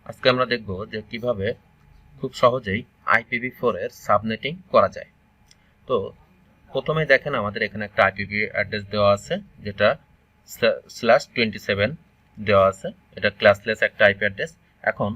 আজকে আমরা দেখব যে কিভাবে খুব সহজেই IPv4 এর সাবনেটিং করা যায়। তো প্রথমে দেখেন আমাদের এখানে একটা আইপিভি অ্যাড্রেস দেওয়া আছে যেটা /27 দেওয়া আছে। এটা ক্লাসলেস একটা আইপি অ্যাড্রেস। এখন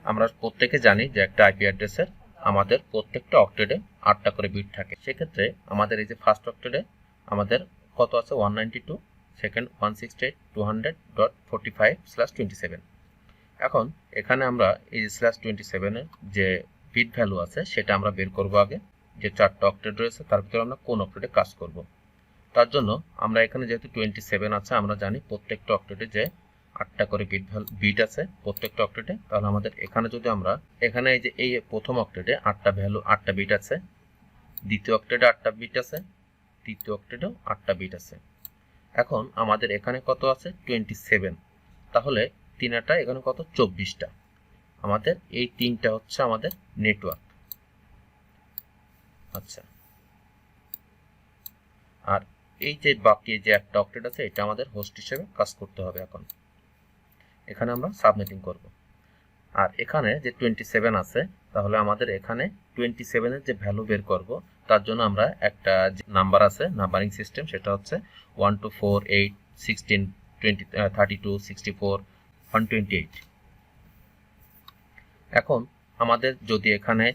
আমরা প্রত্যেকে জানি যে একটা আইপি অ্যাড্রেসের আমাদের প্রত্যেকটা অক্টেটে 8টা করে বিট থাকে। সেক্ষেত্রে আমাদের এই যে ফার্স্ট অক্টেটে আমাদের কত আছে 192, সেকেন্ড 168.200.45/27। এখন এখানে আমরা এই যে /27 এর যে বিট ভ্যালু আছে সেটা আমরা বের করব আগে। যে 4টা অক্টেট রয়েছে তার ভিতরে আমরা কোন অক্টেটে কাজ করব। তার জন্য আমরা এখানে যেহেতু 27 আছে আমরা জানি প্রত্যেকটা অক্টেটে যে 8টা করে বিট আছে প্রত্যেকটা অক্টেটে। তাহলে আমাদের এখানে যদি আমরা এখানে এই যে এই প্রথম অক্টেটে 8টা বিট আছে, দ্বিতীয় অক্টেটে 8টা বিট আছে, তৃতীয় অক্টেটেও 8টা বিট আছে। এখন আমাদের এখানে কত আছে 27, তাহলে 3টা এখানে কত 24টা। আমাদের এই 3টা হচ্ছে আমাদের নেটওয়ার্ক। আচ্ছা, আর এই যে বাকি যে একটা অক্টেট আছে এটা আমাদের হোস্ট হিসেবে কাজ করতে হবে। এখন এখানে আমরা সাবনেটিং করব। আর এখানে যে 27 আছে তাহলে আমাদের এখানে 27 এর যে ভ্যালু বের করব তার জন্য আমরা একটা নাম্বার আছে নাম্বারিং সিস্টেম, সেটা হচ্ছে 1 2 4 8 16 20 32 64 128। এখন আমাদের যদি এখানে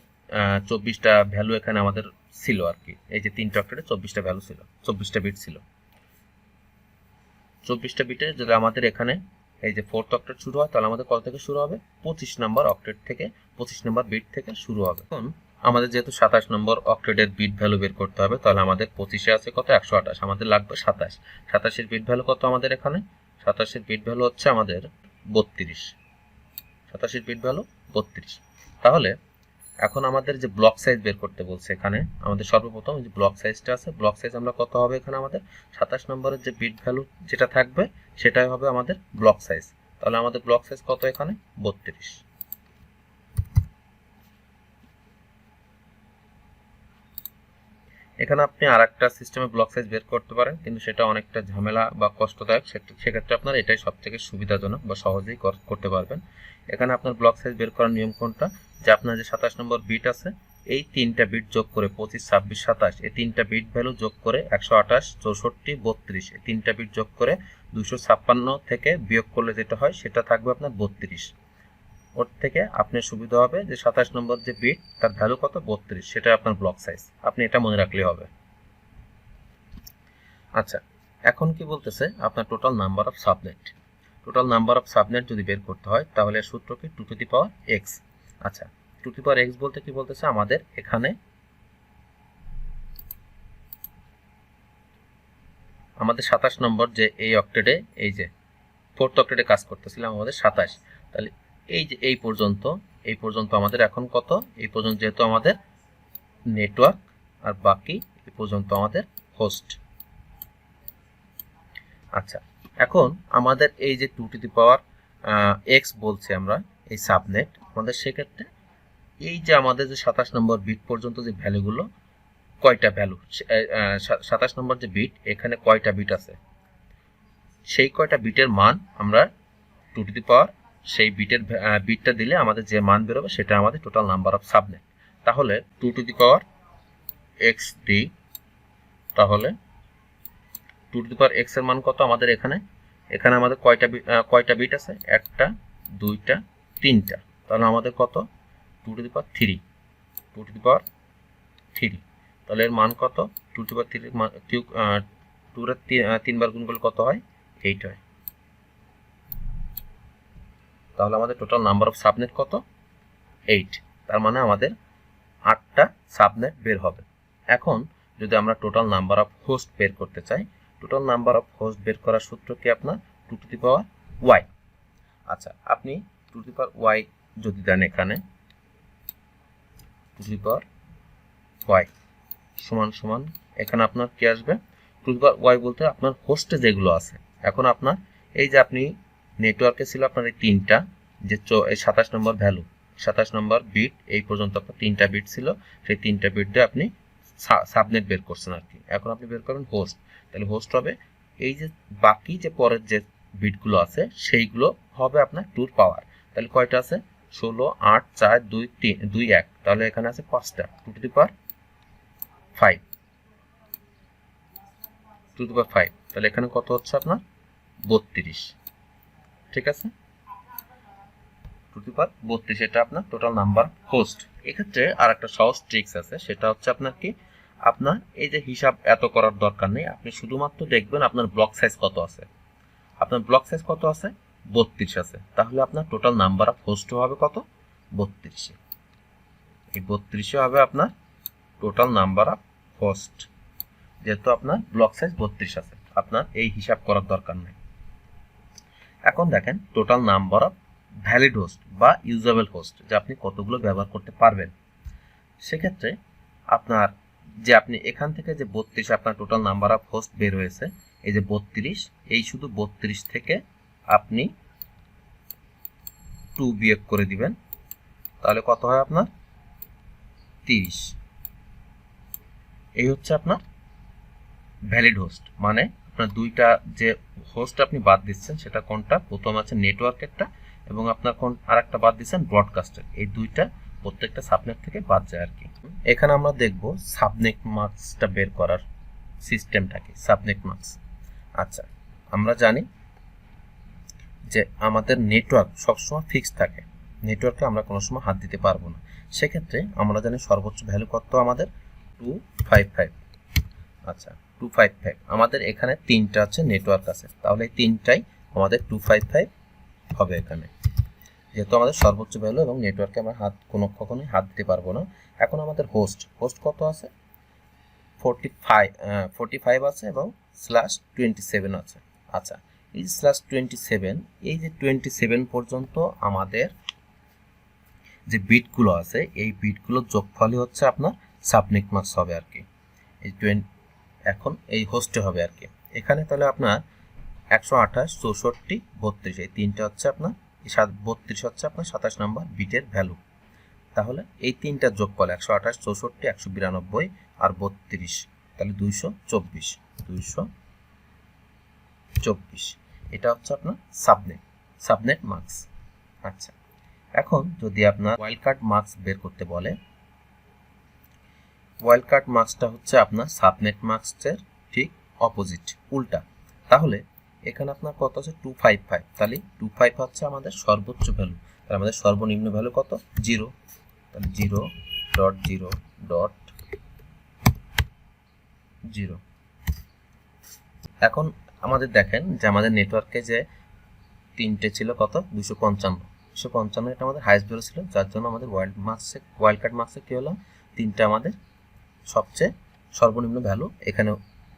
24টা ভ্যালু এখানে আমাদের ছিল আর কি, এই যে 3টা অক্টেটে 24টা ভ্যালু ছিল, 24টা বিট ছিল। 24টা বিটে যদি আমাদের এখানে এই যে 4th অক্টেট শুরু হয় তাহলে আমাদের কত থেকে শুরু হবে 25 নম্বর অক্টেট থেকে, 25 নম্বর বিট থেকে শুরু হবে। এখন আমাদের যেহেতু 27 নম্বর অক্টেটের বিট ভ্যালু বের করতে হবে, তাহলে আমাদের 25-এ আছে কত 128, আমাদের লাগবে 27। 27 এর বিট ভ্যালু কত আমাদের এখানে, 27 এর বিট ভ্যালু হচ্ছে আমাদের 32। 27 এর বিট ভ্যালু 32। তাহলে এখন আমাদের যে ব্লক সাইজ বের করতে বলছে এখানে আমাদের সর্বপ্রথম যে ব্লক সাইজটা আছে, ব্লক সাইজ আমরা কত হবে এখানে আমাদের 27 নম্বরের যে বিট ভ্যালু যেটা থাকবে সেটাই হবে আমাদের ব্লক সাইজ। তাহলে আমাদের ব্লক সাইজ কত এখানে 32। এখানে আপনি আরেকটা সিস্টেমে ব্লক সাইজ বের করতে পারেন, কিন্তু সেটা অনেকটা ঝামেলা বা কষ্টদায়ক। সেক্ষেত্রে আপনার এটাই সবথেকে সুবিধাজনক বা সহজেই করতে পারবেন। এখানে আপনার ব্লক সাইজ বের করার নিয়ম কোনটা, যে আপনার যে 27 নম্বর বিট আছে এই 3টা বিট যোগ করে 25 26 27 এই 3টা বিট ভ্যালু যোগ করে 128 64 32 এই 3টা বিট যোগ করে 256 থেকে বিয়োগ করলে যেটা হয় সেটা থাকবে আপনার 32। ওর থেকে আপনার সুবিধা হবে যে 27 নম্বর যে বিট তার ভ্যালু কত 32, সেটা আপনার ব্লক সাইজ। আপনি এটা মনে রাখলেই হবে। আচ্ছা, এখন কি বলতেছে আপনার total number of subnet. Total number of subnet যদি বের করতে হয় তাহলে সূত্র কি 2^x। আচ্ছা, 2^x বলতে কি বলতেছে আমাদের এখানে আমাদের 27 নম্বর যে এই অক্টেটে এই যে 4th অক্টেটে কাজ করতেছিলাম আমাদের 27, তাহলে এই যে এই পর্যন্ত আমাদের এখন কত, এই পর্যন্ত যেহেতু আমাদের নেটওয়ার্ক আর বাকি এই পর্যন্ত আমাদের হোস্ট। আচ্ছা, এখন আমাদের এই যে 2^x বলছে আমরা এই সাবনেট আমাদের, সেক্ষেত্রে এই যে আমাদের যে 27 নম্বর বিট পর্যন্ত যে ভ্যালুগুলো কয়টা ভ্যালু 27 নম্বর যে বিট এখানে কয়টা বিট আছে সেই কয়টা বিটের মান আমরা 2^, সেই বিটটা দিলে আমাদের যে মান বেরোবে সেটা আমাদের টোটাল নাম্বার অফ সাবনেট। তাহলে 2^x দিই, তাহলে 2^x এর মান কত আমাদের এখানে আমাদের কয়টা বিট আছে 1টা 2টা 3টা, তাহলে আমাদের কত 2^3 তাহলে এর মান কত 2^3 এর মান 2 বার গুণ করলে কত হয় 8 হয়। তাহলে আমাদের টোটাল নাম্বার অফ সাবনেট কত 8, তার মানে আমাদের 8টা সাবনেট বের হবে। এখন যদি আমরা টোটাল নাম্বার অফ হোস্ট বের করতে চাই, টোটাল নাম্বার অফ হোস্ট বের করার সূত্র কি আপনার 2^y। আচ্ছা, আপনি 2^y যদি দেন এখানে 2^y সমান সমান এখানে আপনার কি আসবে 2^y বলতে আপনার হোস্টে যেগুলো আছে। এখন আপনার এই যে আপনি নেটওয়ার্কে ছিল আপনার এই 3টা যে 27 নম্বর ভ্যালু 27 নম্বর বিট এই পর্যন্ত আপনার 3টা বিট ছিল, সেই 3টা বিট দিয়ে আপনি সাবনেট বের করছেন আর কি। এখন আপনি বের করবেন হোস্ট, তাহলে হোস্ট হবে এই যে বাকি যে পরের যে বিটগুলো আছে সেইগুলো হবে আপনার 2 পাওয়ার। তাহলে কয়টা আছে 16 8 4 2 3 2 1, তাহলে এখানে আছে 5টা 2 to the power 5, 2 to the পাওয়ার 5, তাহলে এখানে কত হচ্ছে আপনার 32। ঠিক আছে, 2 টু দি পাওয়ার 32 এটা আপনার টোটাল নাম্বার হোস্ট। এক্ষেত্রে আর একটা সহজ ট্রিক্স আছে, সেটা হচ্ছে আপনার কি, আপনার এই যে হিসাব এত করার দরকার নেই, আপনি শুধুমাত্র দেখবেন আপনার ব্লক সাইজ কত আছে। আপনার ব্লক সাইজ কত আছে 32 আছে, তাহলে আপনার টোটাল নাম্বার অফ হোস্ট হবে কত 32। এই 32 হবে আপনার টোটাল নাম্বার অফ হোস্ট, যেহেতু আপনার ব্লক সাইজ 32 আছে, আপনার এই হিসাব করার দরকার নেই। এখন দেখেন total number of valid host বা ইউজেবল হোস্ট, যে আপনি কতগুলো ব্যবহার করতে পারবেন। সেক্ষেত্রে আপনার যে আপনি এখান থেকে যে 32 আপনার টোটাল নাম্বার অফ হোস্ট বের হয়েছে, এই যে 32, এই শুধু 32 থেকে আপনি 2 বিয়োগ করে দিবেন, তাহলে কত হয় আপনার 30। এই হচ্ছে আপনার ভ্যালিড হোস্ট, মানে আপনার দুইটা যে হোস্ট আপনি বাদ দিচ্ছেন সেটা কোনটা, প্রথম আছে নেটওয়ার্ক একটা, এবং আপনার কোন আরেকটা বাদ দিচ্ছেন ব্রডকাস্টার, এই দুইটা প্রত্যেকটা সাবনেট থেকে বাদ যায় আর কি। এখানে আমরা দেখব সাবনেট মাস্কটা বের করার সিস্টেমটা কি, সাবনেট মাস্ক। আচ্ছা, আমরা জানি যে আমাদের নেটওয়ার্ক সবসময় ফিক্সড থাকে, নেটওয়ার্কে আমরা কোনো সময় হাত দিতে পারবো না। সেক্ষেত্রে আমরা জানি সর্বোচ্চ ভ্যালু কত আমাদের 255। আচ্ছা, 255 আমাদের এখানে তিনটা আছে নেটওয়ার্ক আছে, তাহলে এই তিনটাই আমাদের 255 হবে এখানে, যেহেতু আমাদের সর্বোচ্চ ভ্যালু এবং নেটওয়ার্কে আমরা কখনোই হাত দিতে পারবো না। এখন আমাদের হোস্ট কত আছে 45 আছে এবং /27 আছে। আচ্ছা, এই /27, এই যে 27 পর্যন্ত আমাদের যে বিটগুলো আছে, এই বিটগুলোর যোগফলই হচ্ছে আপনার সাবনেট মাস্ক হবে আর কি। এই এখন এই হোস্টে হবে আর কি। এখানে তাহলে আপনার 128 64 32, এই তিনটা হচ্ছে আপনার 32 হচ্ছে আপনার 27 নম্বর বিটের ভ্যালু। তাহলে এই তিনটার যোগফল 128 64 192 আর 32, তাহলে 224। এটা হচ্ছে আপনার সাবনেট মাস্ক। আচ্ছা, এখন যদি আপনার ওয়াইল্ডকার্ড মাস্ক বের করতে বলে, ওয়াইল্ডকার্ড মাস্কটা হচ্ছে আপনার সাবনেট মাস্কের ঠিক অপোজিট, উল্টা। তাহলে এখানে আপনার কত আছে 255, তাহলে 25 হচ্ছে আমাদের সর্বোচ্চ ভ্যালু, তাহলে আমাদের সর্বনিম্ন ভ্যালু কত 0, তাহলে 0.0.0। এখন আমাদের দেখেন যে আমাদের নেটওয়ার্কে যে তিনটে ছিল কত 255, এটা আমাদের হাইস্ট ভ্যালু ছিল, যার জন্য আমাদের ওয়াইল্ডকার্ড মাস্কে কি হলো, তিনটা আমাদের সবচেয়ে সর্বনিম্ন ভ্যালু এখানে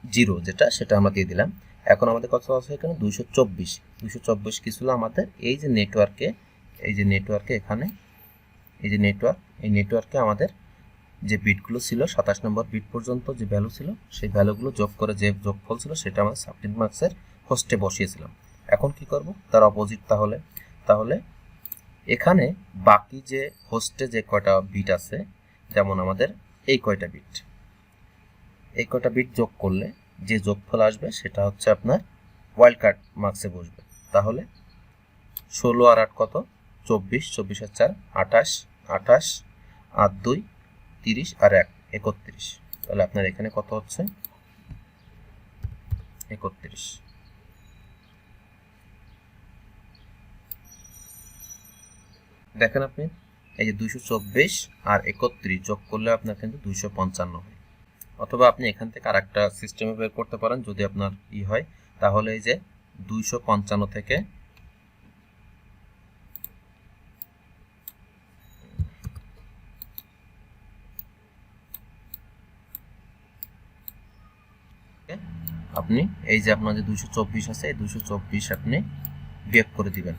0 যেটা, সেটা আমরা দিয়ে দিলাম। এখন আমাদের কত আছে এখানে 224 কি ছিল আমাদের এই নেটওয়ার্কে এখানে এই নেটওয়ার্কে আমাদের যে বিটগুলো ছিল 27 নম্বর বিট পর্যন্ত যে ভ্যালু ছিল, সেই ভ্যালুগুলো যোগ করে যে যোগফল ছিল সেটা আমাদের সাবনেট মাস্কের হোস্টে বসিয়েছিলাম। এখন কি করব, তার অপোজিট। তাহলে এখানে বাকি যে হোস্টে যে কয়টা বিট আছে, যেমন আমাদের এই কয়টা বিট যোগ করলে যে যোগফল আসবে সেটা হচ্ছে আপনার ওয়াইল্ডকার্ড মাস্কে বসবে। তাহলে 16 আর 8 কত 24, 24 আর 4 28, 28 আর 2 30 আর 1 31, তাহলে আপনার এখানে কত হচ্ছে 31। দেখেন আপনি এই যে 224 আর 31 যোগ করলে আপনার কিন্তু 255 হয়। অথবা আপনি এখান থেকে আরেকটা সিস্টেমে বের করতে পারেন, যদি আপনার হয়, তাহলে এই যে 255 থেকে আপনি এই যে আপনার যে 224 আছে, এই 224 আপনি বিয়োগ করে দিবেন।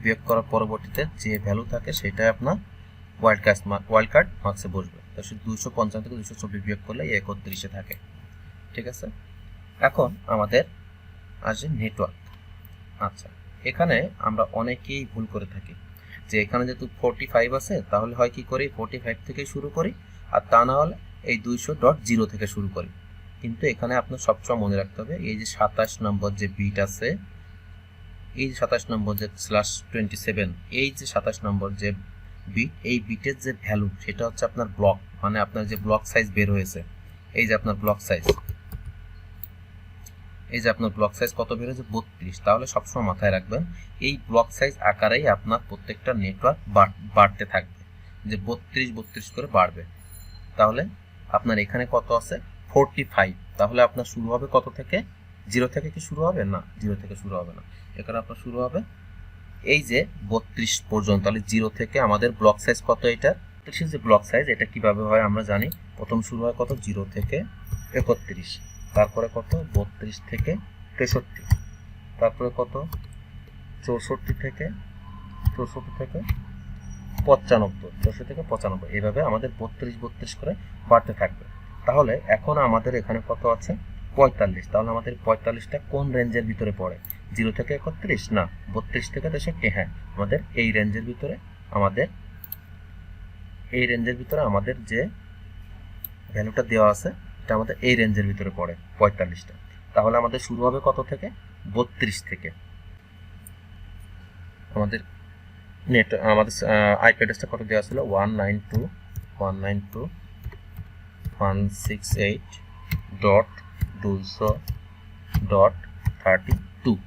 বিয়োগ করার পরবর্তীতে যে ভ্যালু থাকে সেটাই আপনার ওয়াইল্ডকার্ড মাস্কে বসবে। তো 255 থেকে 224 বিয়োগ করলে 31 থাকে। ঠিক আছে, এখন আমাদের আসে নেটওয়ার্ক। আচ্ছা, এখানে আমরা অনেকেই ভুল করে থাকি যে এখানে যেহেতু 45 আছে, তাহলে হয় কি করি 45 থেকে শুরু করি, আর তা না হলে এই 200.0 থেকে শুরু করি। কিন্তু এখানে আপনার সবসময় মনে রাখতে হবে এই যে 27 নম্বর যে বিট আছে, এই 27 নম্বর যে /27, এই যে 27 নম্বর যে বিট, এই বিটের যে ভ্যালু সেটা হচ্ছে আপনার ব্লক, মানে আপনার যে ব্লক সাইজ বের হয়েছে, এই যে আপনার ব্লক সাইজ, এই যে আপনার ব্লক সাইজ কত বের হয়েছে 32। তাহলে সবসময় মাথায় রাখবেন এই ব্লক সাইজ আকারেই আপনার প্রত্যেকটা নেটওয়ার্ক বাড়তে থাকবে, যে 32 করে বাড়বে। তাহলে আপনার এখানে কত আছে 45, তাহলে আপনার শুরু হবে কত থেকে, 0 থেকে কি শুরু হবে না, 0 থেকে শুরু হবে না, এখানে আপনার শুরু হবে এই যে 32 পর্যন্ত। তাহলে 0 থেকে আমাদের ব্লক সাইজ কত, এটা 32 যে ব্লক সাইজ, এটা কিভাবে হয় আমরা জানি। প্রথম শুরু হয় কত 0 থেকে 31, তারপরে কত 32 থেকে 63, তারপরে কত 64 থেকে 95, 64 থেকে 95, এইভাবে আমাদের 32 করে বাড়তে থাকবে। তাহলে এখন আমাদের এখানে কত আছে 45, তাহলে আমাদের 45টা কোন রেঞ্জের ভিতরে পড়ে, 0 থেকে 31 না, 32 থেকে 63, হ্যাঁ আমাদের এই রেঞ্জের ভিতরে, আমাদের যে ভ্যালুটা দেওয়া আছে এটা আমাদের এই রেঞ্জের ভিতরে পড়ে 45টা। তাহলে আমাদের শুরু হবে কত থেকে 32 থেকে। আমাদের আইপি অ্যাড্রেসটা কত দেওয়া ছিল 192.168.200.32।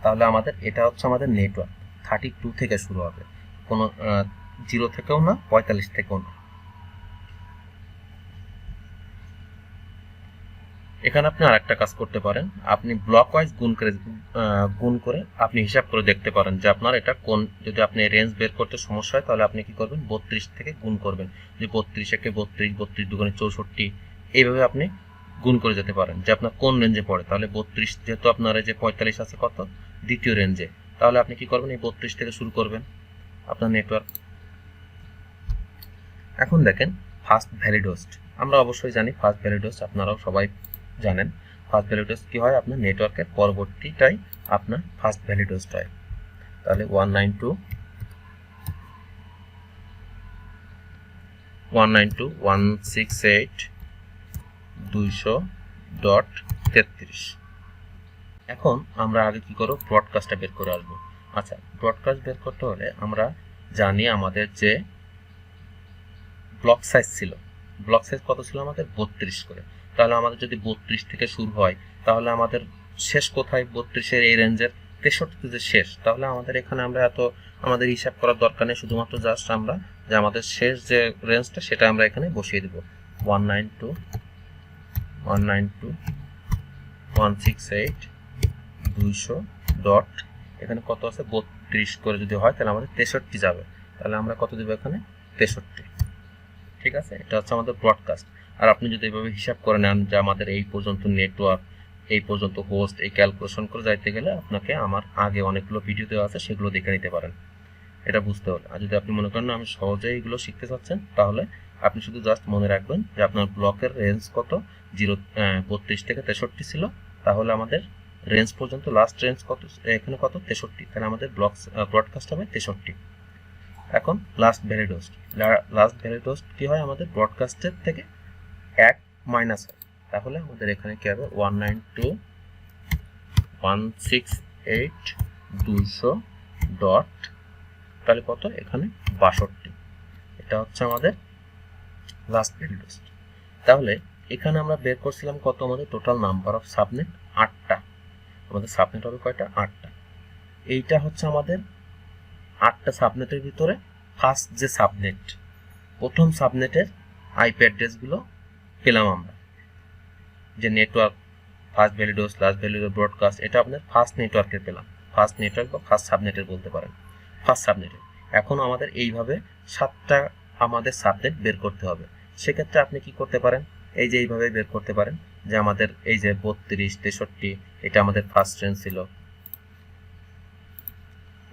তাহলে আমাদের এটা হচ্ছে আমাদের নেটওয়ার্ক 32 থেকে শুরু হবে, কোনো 0 থেকেও না 45 থেকেও না। এখানে আপনি আরেকটা কাজ করতে পারেন, আপনি ব্লক ওয়াইজ গুণ করে আপনি হিসাব করে দেখতে পারেন যে আপনার এটা কোন, যদি আপনি রেঞ্জ বের করতে সমস্যা হয় তাহলে আপনি কি করবেন 32 থেকে গুণ করবেন, যে 32 একে 32, 32 দুগুণে 64, এইভাবে আপনি গুণ করে যেতে পারেন যে আপনার কোন রেঞ্জে পড়ে। তাহলে 32 যেহেতু আপনার এই যে 45 আছে কত দ্বিতীয় রেঞ্জে, তাহলে আপনি কি করবেন এই 32 থেকে শুরু করবেন আপনার নেটওয়ার্ক। এখন দেখেন ফার্স্ট ভ্যালিড হোস্ট, আমরা অবশ্যই জানি ফার্স্ট ভ্যালিড হোস্ট, আপনারাও সবাই জানেন ফার্স্ট ভ্যালিড হোস্ট কি হয়, আপনার নেটওয়ার্কের পরবর্তীটাই আপনার ফার্স্ট ভ্যালিড হোস্ট হয়। তাহলে 192.168.200.33। এখন আমরা আগে কি করব, ব্রডকাস্টটা বের করে আসবো। আচ্ছা, ব্রডকাস্ট বের করতে হলে আমরা জানি আমাদের যে ব্লক সাইজ ছিল, ব্লক সাইজ কত ছিল আমাদের 32 করে। তাহলে আমাদের যদি 32 থেকে শুরু হয় তাহলে আমাদের শেষ কোথায় 32-এর এই রেঞ্জের 63 যে শেষ, তাহলে আমাদের এখানে আমরা আমাদের হিসাব করার দরকার নেই, শুধুমাত্র জাস্ট আমরা যে আমাদের শেষ যে রেঞ্জটা সেটা আমরা এখানে বসিয়ে দেব 192.168.200. এখানে কত আছে 32 করে যদি হয় তাহলে আমাদের 63 যাবে, তাহলে আমরা কত দেব এখানে 63। ঠিক আছে, এটা হচ্ছে আমাদের ব্রডকাস্ট। আর আপনি যদি এভাবে হিসাব করে নেন যে আমাদের এই পর্যন্ত নেটওয়ার্ক, এই পর্যন্ত হোস্ট, এই ক্যালকুলেশন করে যাইতে গেলে আপনাকে আমার আগে অনেকগুলো ভিডিও দেওয়া আছে, সেগুলো দেখে নিতে পারেন এটা বুঝতে হলে। আর যদি আপনি মনে করেন না আমি সহজেই এগুলো শিখতে চাচ্ছেন, তাহলে আপনি শুধু জাস্ট মনে রাখবেন যে আপনার ব্লকের রেঞ্জ কত 32 থেকে 63 ছিল, তাহলে আমাদের রেঞ্জ পর্যন্ত লাস্ট রেঞ্জ কত, এখানে কত 63, তাহলে আমাদের ব্রডকাস্ট হবে 63। এখন লাস্ট ভ্যালিড হোস্ট কি হয়, আমাদের ব্রডকাস্টের থেকে 1 মাইনাস হয়, তাহলে আমাদের এখানে কি হবে 192.168.200. তাহলে কত এখানে 62, এটা হচ্ছে আমাদের লাস্ট ভ্যালিড হোস্ট। তাহলে এখানে আমরা বের করছিলাম কত, আমাদের টোটাল নাম্বার অফ সাবনেট 8টা, আমাদের সাবনেট হবে কয়টা 8টা। এইটা হচ্ছে আমাদের 8টা সাবনেটের ভিতরে ফার্স্ট যে সাবনেট, প্রথম সাবনেটের আইপি অ্যাড্রেসগুলো পেলাম আমরা, যে network first valid host, last valid host, broadcast, এটা আপনাদের ফার্স্ট নেটওয়ার্কের পেলাম, ফার্স্ট নেটওয়ার্ক বা ফার্স্ট সাবনেটের বলতে পারেন, ফার্স্ট সাবনেটের। এখন আমাদের এইভাবে 7টা আমাদের সাবনেট বের করতে হবে। সেক্ষেত্রে আপনি কি করতে পারেন, এই যে এইভাবে বের করতে পারেন যে আমাদের এই যে 32, 63, এটা আমাদের ফার্স্ট রেঞ্জ ছিল,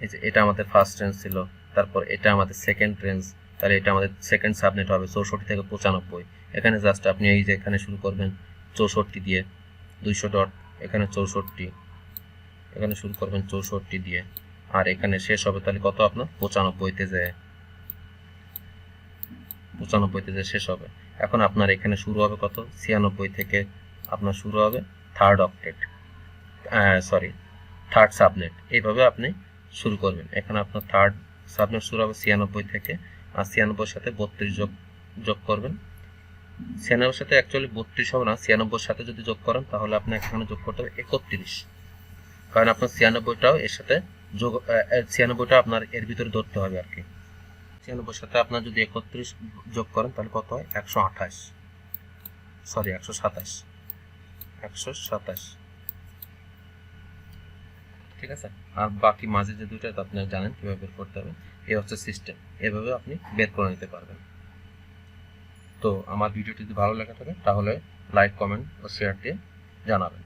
এই যে এটা আমাদের ফার্স্ট রেঞ্জ ছিল, তারপর এটা আমাদের সেকেন্ড রেঞ্জ, তাহলে এটা আমাদের সেকেন্ড সাবনেট হবে 64 থেকে 95। এখানে জাস্ট আপনি এই যে এখানে শুরু করবেন 64 দিয়ে 200. এখানে 64, এখানে শুরু করবেন 64 দিয়ে, আর এখানে শেষ হবে তাহলে কত আপনার 95-তে যায়, 95-তে যে শেষ হবে। এখন আপনার এখানে শুরু হবে কত 96 থেকে আপনার শুরু হবে থার্ড অক্টেট, থার্ড সাবনেট, এইভাবে আপনি শুরু করবেন। এখানে আপনার থার্ড সাবনেট শুরু হবে 96 থেকে, আর 96 সাথে 32 যোগ করবেন। 96 সাথে অ্যাকচুয়ালি 32 হবে না, 96 সাথে যদি যোগ করেন তাহলে আপনাকে এখানে যোগ করতে হবে 31, কারণ আপনার 96টাও এর সাথে যোগ, 96টা আপনার এর ভিতরে ধরতে হবে আর কি। 96 সাথে আপনার যদি 31 যোগ করেন তাহলে কত হয়? 127। ঠিক আছে। আর বাকি মাঝে যে দুইটা আপনি জানেন কিভাবে বের করতে হবে, এই হচ্ছে সিস্টেম, এভাবে আপনি বের করে নিতে পারবেন। তো আমার ভিডিওটি যদি ভালো লেগে থাকে তাহলে লাইক, কমেন্ট ও শেয়ার দিয়ে জানাবেন।